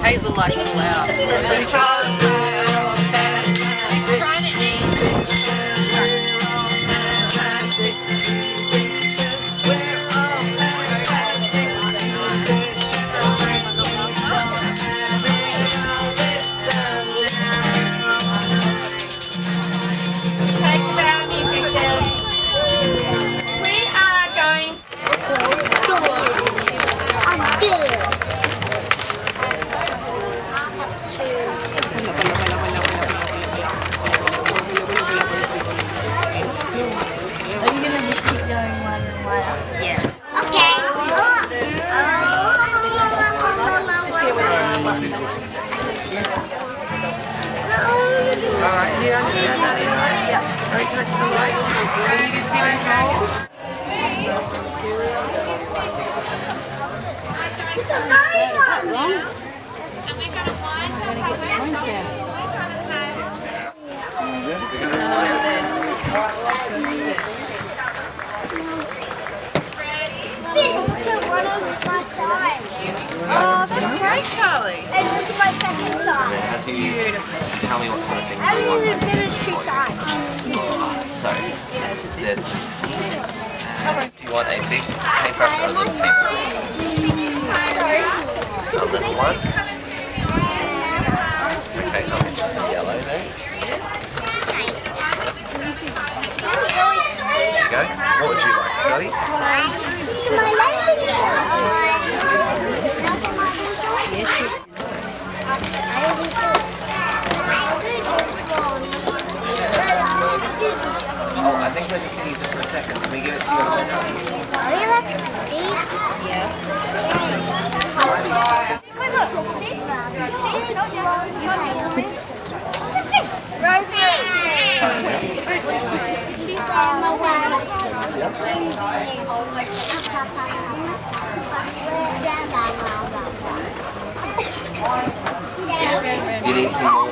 Hazel likes it loud. She's trying to Oh, that's great, Charlie. And this is my second side. Tell me what sort of things I you want. didn't even finish two sides. So, there's some keys. Do you want a big paintbrush or a little paintbrush? A little one? Okay, I'll get you some yellow there. There you go. What would you like, Charlie? Oh, I think we're just going to use it for a second. Can we give it to you? Really? Let's do these? Yeah. Wait, look. See? You need some more